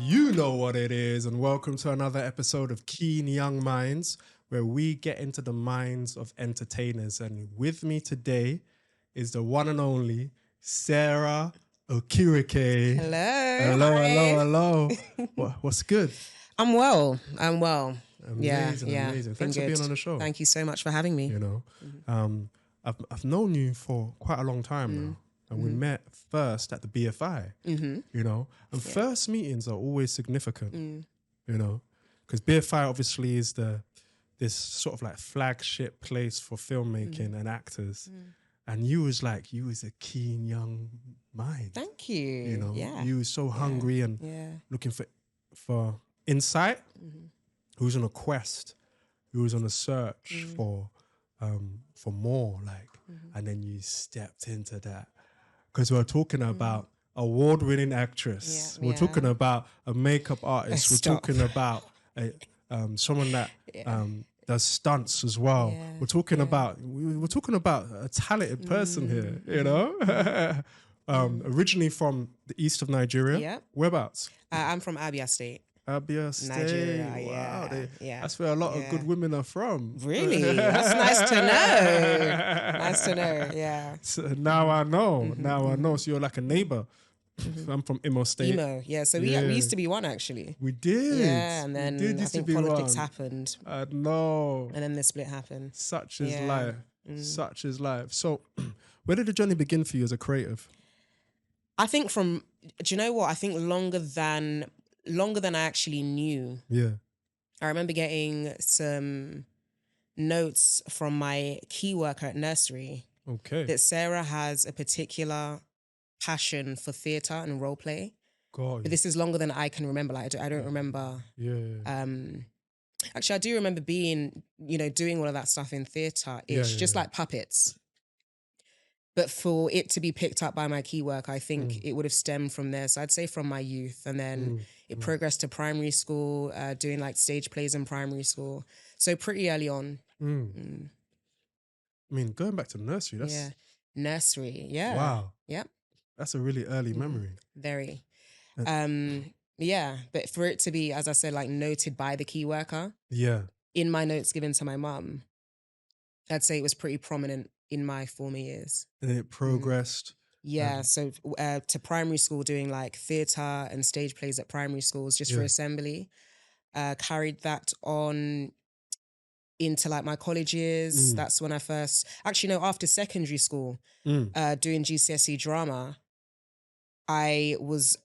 You know what it is, and welcome to another episode of Keen Young Minds, where we get into the minds of entertainers. And with me today is the one and only Sarah Okereke. Hello. Hello, Hi. hello. What's good? I'm well. Amazing, yeah. amazing. Thanks for being on the show. Thank you so much for having me. You know, I've known you for quite a long time now. And we met first at the BFI, you know, and first meetings are always significant, you know, because BFI obviously is this sort of like flagship place for filmmaking and actors. And you was a keen young mind. Thank you. You know, Yeah. you was so hungry and looking for insight. Who was on a quest, who was on a search for more, and then you stepped into that. Because we're talking about award-winning actress. We're talking about a makeup artist. We're talking about someone that does stunts as well. We're talking about a talented person here. You know, originally from the east of Nigeria. Yeah. Whereabouts? I'm from Abia State. Abia State. Nigeria, Wow, yeah. That's where a lot of good women are from. Really? That's nice to know. Nice to know, yeah. So now I know. Now I know. So you're like a neighbor. I'm from Imo State. Emo, yeah. So we used to be one actually. We did. Yeah, and then I think politics happened. I know. And then the split happened. Such is life. Such is life. So where did the journey begin for you as a creative? I think do you know what? I think longer than I actually knew. Yeah. I remember getting some notes from my key worker at nursery that Sarah has a particular passion for theatre and role play. God. But this is longer than I can remember. Like I don't remember. Yeah. Actually, I do remember doing all of that stuff in theatre. It's just like puppets. But for it to be picked up by my key work, I think it would have stemmed from there. So I'd say from my youth, and then it progressed to primary school, doing like stage plays in primary school. So pretty early on. I mean, going back to nursery, that's nursery. Yeah. Wow. Yep. That's a really early memory. Very. But for it to be, as I said, like noted by the key worker. Yeah. In my notes given to my mum, I'd say it was pretty prominent in my former years. And it progressed. Yeah, so to primary school, doing like theatre and stage plays at primary schools just for assembly. Carried that on into like my college years. That's when I first, after secondary school, doing GCSE drama, I was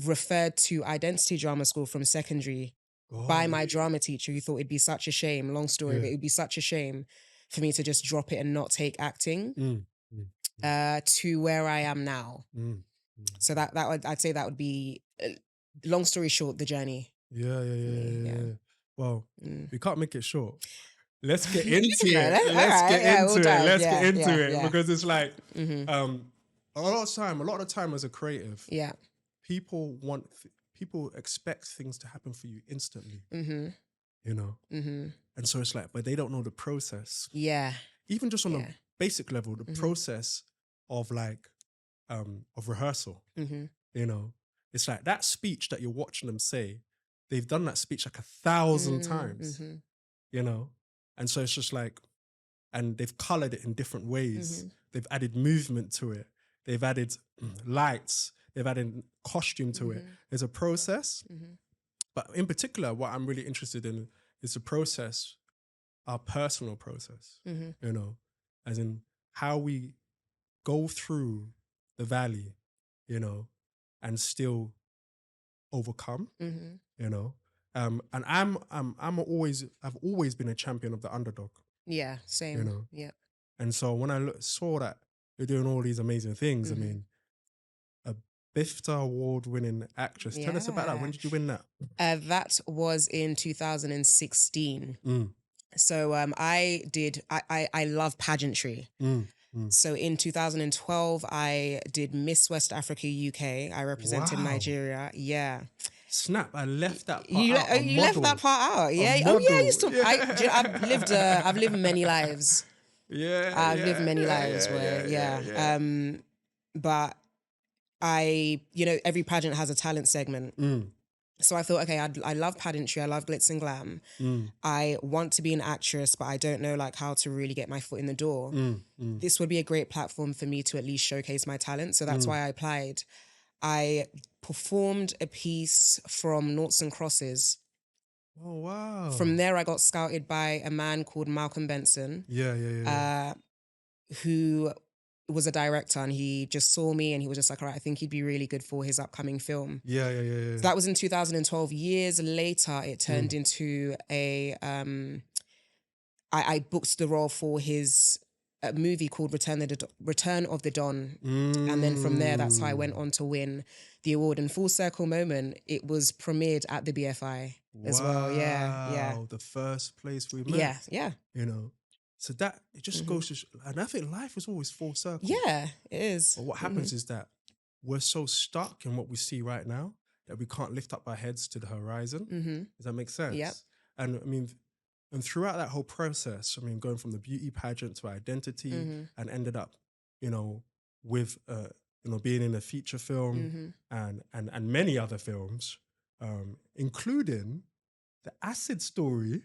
referred to identity drama school from secondary by my drama teacher, who thought it'd be such a shame, long story, but it'd be such a shame for me to just drop it and not take acting to where I am now. So I'd say that would be, long story short, the journey. Yeah. Well, we can't make it short. Let's get into it. Let's get into it because it's like a lot of the time as a creative, people expect things to happen for you instantly. You know, and so it's like, but they don't know the process. Yeah, even just on a basic level, the process of like of rehearsal. You know, it's like that speech that you're watching them say. They've done that speech like 1,000 times. You know, and so it's just like, and they've colored it in different ways. They've added movement to it. They've added lights. They've added costume to it. There's a process. But in particular, what I'm really interested in is the process, our personal process, you know, as in how we go through the valley, you know, and still overcome, you know. And I've always been a champion of the underdog. Yeah, same. You know. Yeah. And so when I saw that you're doing all these amazing things, I mean, a BIFTA award-winning actress. Tell us about that. When did you win that? That was in 2016. So I love pageantry. So in 2012, I did Miss West Africa UK. I represented Nigeria. Yeah. Snap! I left that part out. You left that part out. Yeah. Oh yeah. I used to. I've lived many lives. I've lived many lives. But every pageant has a talent segment. So I thought, okay, I love pageantry. I love glitz and glam. I want to be an actress, but I don't know like how to really get my foot in the door. This would be a great platform for me to at least showcase my talent. So that's why I applied. I performed a piece from Noughts and Crosses. Oh, wow. From there, I got scouted by a man called Malcolm Benson. Who was a director, and he just saw me and he was just like, all right, I think he'd be really good for his upcoming film. So that was in 2012. Years later, it turned into I booked the role for his movie called Return of the Don. And then from there, that's how I went on to win the award. And full circle moment, it was premiered at the BFI as well. Yeah. The first place we met. Yeah. So that, it just goes to, and I think life is always full circle. Yeah, it is. But what happens is that we're so stuck in what we see right now that we can't lift up our heads to the horizon. Does that make sense? Yep. And I mean, and throughout that whole process, I mean, going from the beauty pageant to identity and ended up, with, being in a feature film and many other films, including the Acid Story.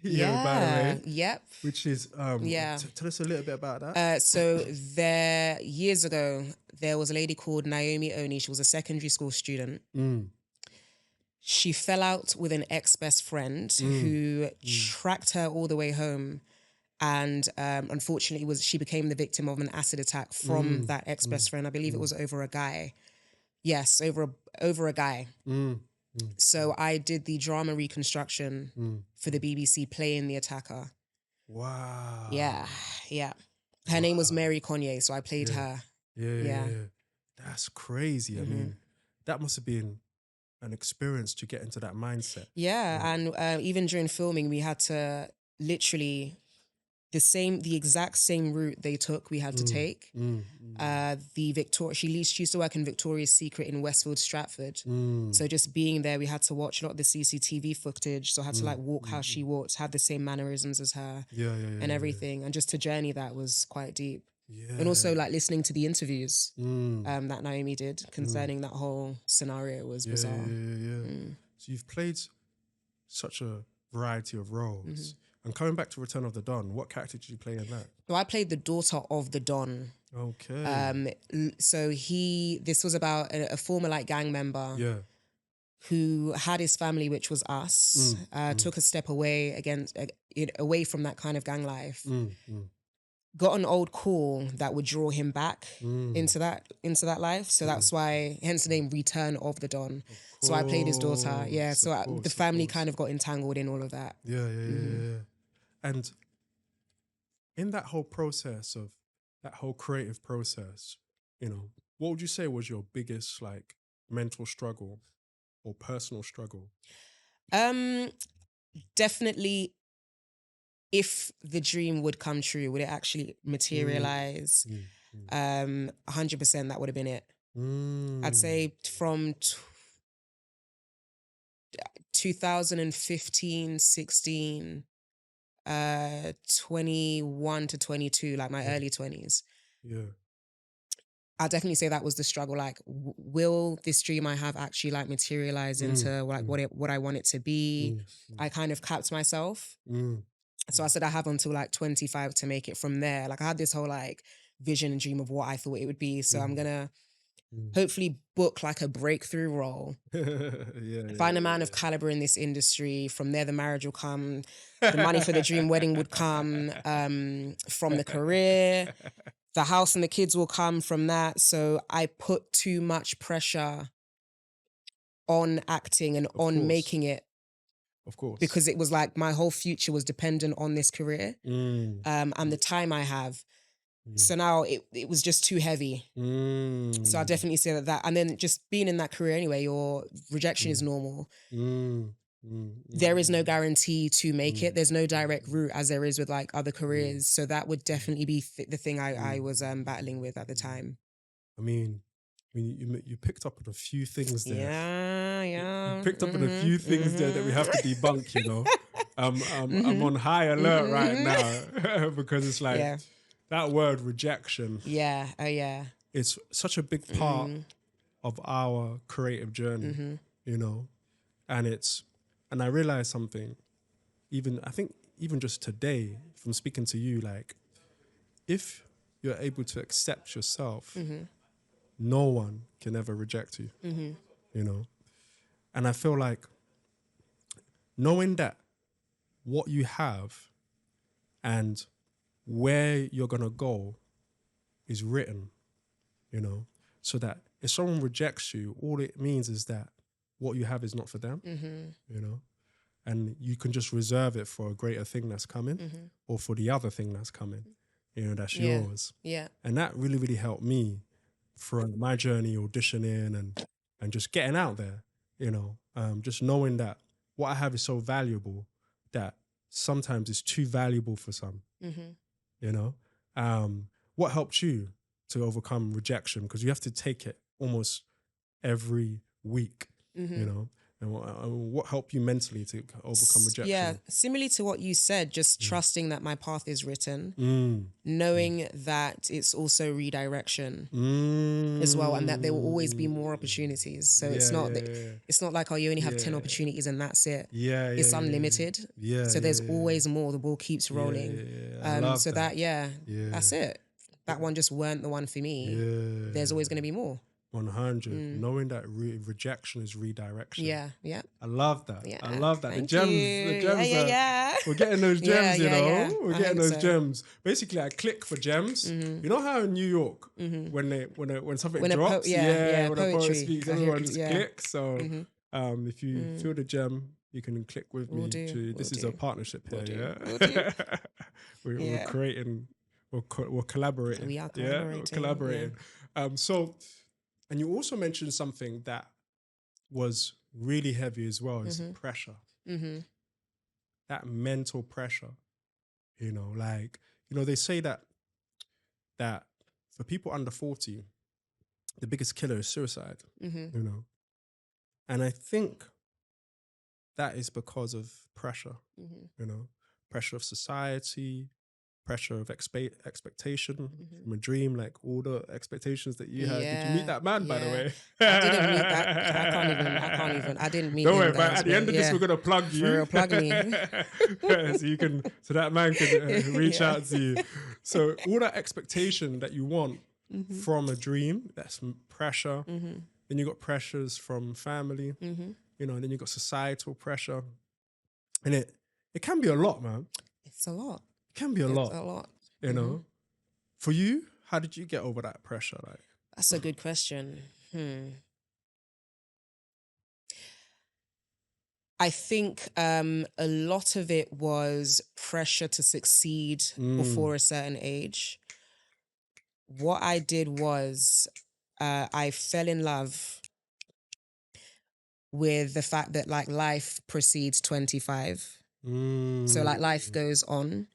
By the way. Yep. Which is, tell us a little bit about that. So years ago, there was a lady called Naomi Oni. She was a secondary school student. She fell out with an ex-best friend who tracked her all the way home. And unfortunately, she became the victim of an acid attack from that ex-best friend. I believe it was over a guy. Yes, over a guy. So I did the drama reconstruction for the BBC playing the attacker. Wow. Yeah. Her name was Mary Conye, so I played her. Yeah. That's crazy. I mean, that must have been an experience to get into that mindset. Yeah, and even during filming, we had to literally the exact same route they took, we had to take. She used to work in Victoria's Secret in Westfield, Stratford. So just being there, we had to watch a lot of the CCTV footage. So I had to like walk how she walked, have the same mannerisms as her, and everything. And just to journey that was quite deep. And also like listening to the interviews that Naomi did concerning that whole scenario was bizarre. So you've played such a variety of roles. And coming back to Return of the Don, what character did you play in that? So I played the daughter of the Don. Okay. So this was about a former like gang member who had his family, which was us, took a step away away from that kind of gang life. Got an old call that would draw him back into that life. So that's why, hence the name Return of the Don. So I played his daughter. Yeah. So the family kind of got entangled in all of that. Yeah. And in that whole process of that whole creative process, what would you say was your biggest like mental struggle or personal struggle? Definitely, if the dream would come true, would it actually materialize? 100% that would have been it. I'd say from 2015, 16, 21 to 22, like my early 20s. I'll definitely say that was the struggle. Like, will this dream I have actually like materialize into like what I want it to be? I kind of capped myself. So I said I have until like 25 to make it from there. Like I had this whole like vision and dream of what I thought it would be. So I'm gonna hopefully book like a breakthrough role. Find a man of caliber in this industry. From there, the marriage will come. The money for the dream wedding would come from the career. The house and the kids will come from that. So I put too much pressure on acting and on making it. Of course. Because it was like my whole future was dependent on this career and the time I have. So now it was just too heavy. So I definitely say that. And then just being in that career anyway, your rejection is normal. There is no guarantee to make it. There's no direct route as there is with like other careers. So that would definitely be the thing I was battling with at the time. I mean, you picked up on a few things there. Yeah. You picked up on a few things there that we have to debunk, I'm on high alert right now because it's like that word rejection. Yeah. Oh, yeah. It's such a big part of our creative journey, you know, and I realized something, I think even just today from speaking to you, like, if you're able to accept yourself, no one can ever reject you, you know? And I feel like knowing that what you have and where you're going to go is written, you know, so that if someone rejects you, all it means is that what you have is not for them, you know, and you can just reserve it for a greater thing that's coming or for the other thing that's coming, you know, that's yours. Yeah. And that really, really helped me throughout my journey auditioning and just getting out there, you know, just knowing that what I have is so valuable that sometimes it's too valuable for some, you know. What helped you to overcome rejection? Because you have to take it almost every week, you know. And what helped you mentally to overcome rejection? Yeah, similarly to what you said, just trusting that my path is written, knowing that it's also redirection as well, and that there will always be more opportunities. So it's not it's not like, oh, you only have 10 opportunities and that's it. It's unlimited. So there's always more. The ball keeps rolling. I love so that. That's it. That one just weren't the one for me. There's always going to be more. 100. Knowing that rejection is redirection. Yeah. I love that. Yeah. I love that. Thank the gems. you. We're getting those gems, you know. Yeah. We're getting those gems. Basically, I click for gems. You know how in New York, when something drops, when a poet speaks, everyone just clicks. So if you feel the gem, you can click with me. This is a partnership here, yeah. We're creating. We're collaborating. We are collaborating. Yeah, we're collaborating. Yeah. And you also mentioned something that was really heavy as well, is pressure. That mental pressure, you know, like, you know, they say that for people under 40, the biggest killer is suicide, you know. And I think that is because of pressure, you know, pressure of society, pressure of expectation from a dream, like all the expectations that you had. Did you meet that man, by the way? I didn't meet that. I can't even. I didn't meet him. Don't worry, but at the end of this, we're going to plug you. For real, plug me. So that man can reach out to you. So all that expectation that you want from a dream, that's pressure. Then you got pressures from family, you know, and then you got societal pressure. And it can be a lot, man. It's a lot. Can be a lot. A lot. You know? For you, how did you get over that pressure? Like, that's a good question. I think a lot of it was pressure to succeed before a certain age. What I did was I fell in love with the fact that, like, life precedes 25. So, like, life goes on.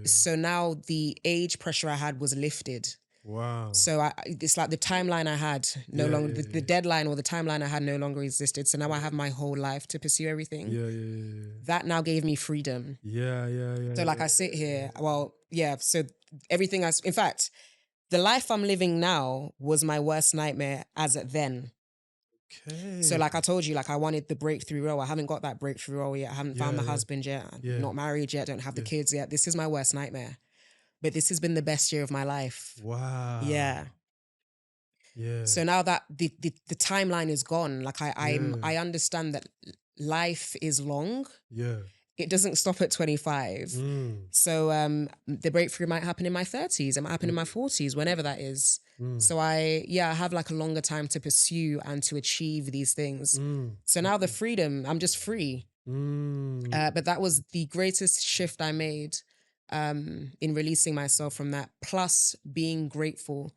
So now the age pressure I had was lifted. Wow. So it's like the timeline I had no longer, the deadline or the timeline I had no longer existed. So now I have my whole life to pursue everything. That now gave me freedom. So like I sit here, so everything in fact, the life I'm living now was my worst nightmare as at then. Okay. So like I told you, like I wanted the breakthrough role. I haven't got that breakthrough role yet. I haven't found my husband yet. I'm not married yet. Don't have the kids yet. This is my worst nightmare. But this has been the best year of my life. Wow. Yeah. So now that the timeline is gone, like I understand that life is long. It doesn't stop at 25. So the breakthrough might happen in my 30s. It might happen in my 40s, whenever that is. So I have like a longer time to pursue and to achieve these things. So now the freedom, I'm just free. But that was the greatest shift I made in releasing myself from that, plus being grateful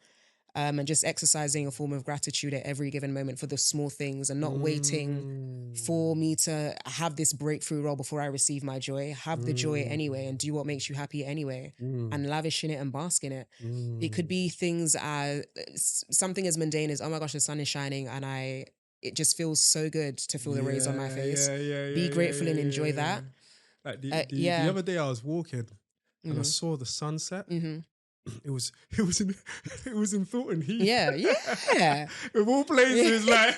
and just exercising a form of gratitude at every given moment for the small things and not waiting for me to have this breakthrough role before I receive my joy. Have the joy anyway and do what makes you happy anyway and lavish in it and bask in it. It could be things as something as mundane as, oh my gosh, the sun is shining and it just feels so good to feel the rays on my face. Be grateful and enjoy that. Like the other day I was walking and I saw the sunset. it was in Thornton Heath. Yeah. Of all places, like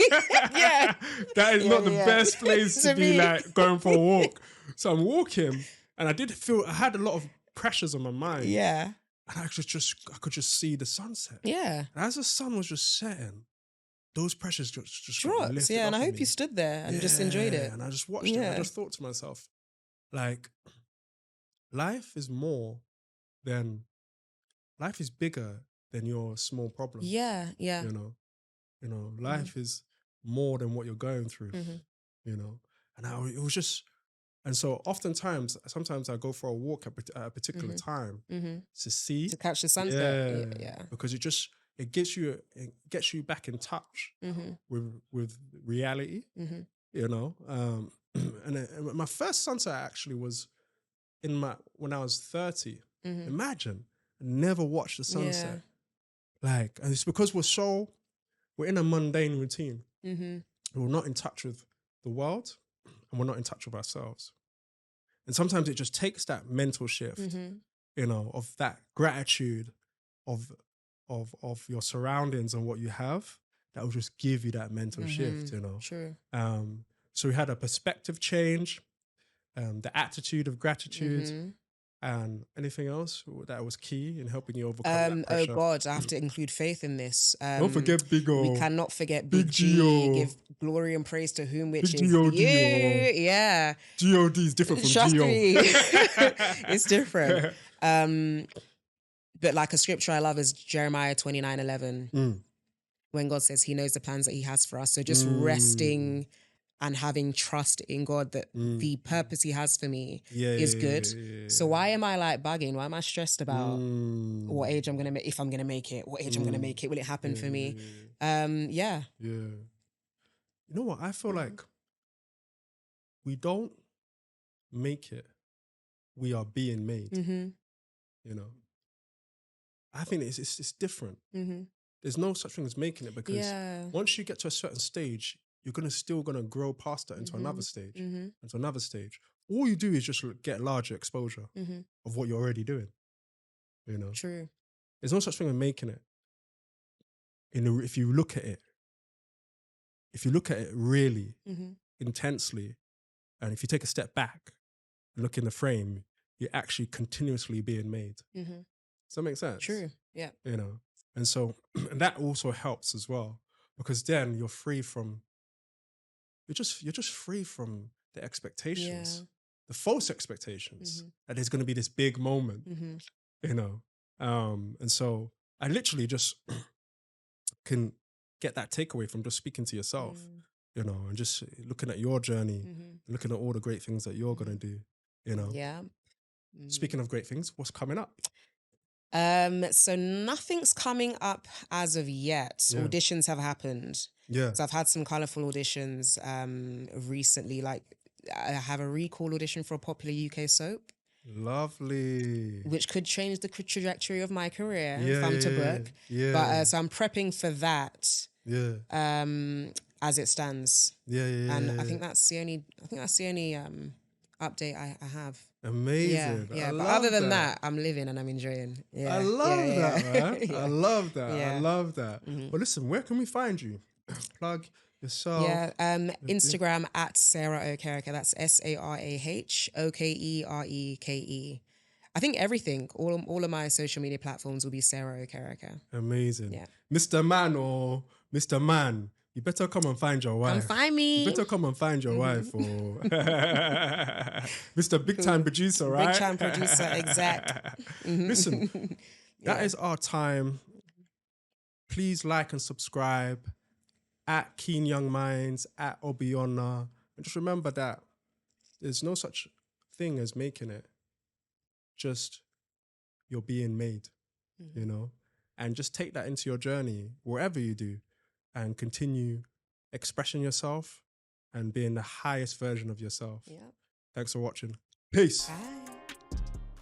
Yeah. that is not the best place to be me. like going for a walk. So I'm walking, and I had a lot of pressures on my mind. Yeah. And I could just see the sunset. Yeah. And as the sun was just setting, those pressures just got Drops. lifted Yeah. And off I of hope me. you stood there and just enjoyed it. And I just watched it. And I just thought to myself, like, life is bigger than your small problem. Yeah. Yeah. You know, life is more than what you're going through. You know, and it was just. And so sometimes I go for a walk at a particular time to see. To catch the sunset. Yeah. Because it gets you back in touch with reality, you know. And my first sunset actually was when I was 30. Imagine, I never watched the sunset. Like, and it's because we're in a mundane routine. We're not in touch with the world, and we're not in touch with ourselves. And sometimes it just takes that mental shift, you know, of that gratitude of your surroundings and what you have, that will just give you that mental shift, you know. True. So we had a perspective change, the attitude of gratitude, and anything else that was key in helping you overcome that pressure. Oh God, I have to include faith in this. Don't forget Big O. We cannot forget Big G. Give glory and praise to whom, which Big is G-O-D, you. Yeah. G-O-D is different from Trust G-O. me. It's different. But like a scripture I love is Jeremiah 29:11. When God says he knows the plans that he has for us. So just resting and having trust in God that the purpose he has for me is good. So why am I like bugging? Why am I stressed about what age I'm going to make, if I'm going to make it, what age I'm going to make it? Will it happen for me? Yeah. You know what? I feel like we don't make it. We are being made. You know? I think it's different. There's no such thing as making it, because once you get to a certain stage, you're still gonna grow past that into another stage, into another stage. All you do is just get larger exposure of what you're already doing. You know, True. there's no such thing as making it. If you look at it really intensely, and if you take a step back and look in the frame, you're actually continuously being made. Does that make sense? True. Yeah. You know, and so and that also helps as well, because then you're just free from the expectations, the false expectations that there's going to be this big moment, you know. And so I literally just can get that takeaway from just speaking to yourself, you know, and just looking at your journey, looking at all the great things that you're going to do, you know. Yeah. Speaking of great things, what's coming up? So nothing's coming up as of yet. Auditions have happened. So I've had some colourful auditions recently. Like I have a recall audition for a popular UK soap. Lovely. Which could change the trajectory of my career if I'm to book. But so I'm prepping for that. As it stands. And I think that's the only update I have. Amazing. Yeah. But other than that, I'm living and I'm enjoying. Yeah. I love that, man. Yeah. I love that. Yeah. I love that. But listen, where can we find you? Plug yourself. Yeah. Instagram at Sarah Okereke. That's SarahOkereke. I think everything, all of my social media platforms will be Sarah Okereke. Amazing. Yeah. Mr. Man, you better come and find your wife. Come find me. You better come and find your wife. Or Mr. Big Time Producer, right? Big Time Producer, exact. Listen, that is our time. Please like and subscribe at Keen Young Minds, at Obiona. And just remember that there's no such thing as making it. Just you're being made, you know? And just take that into your journey, wherever you do, and continue expressing yourself and being the highest version of yourself. Yeah. Thanks for watching. Peace. Bye.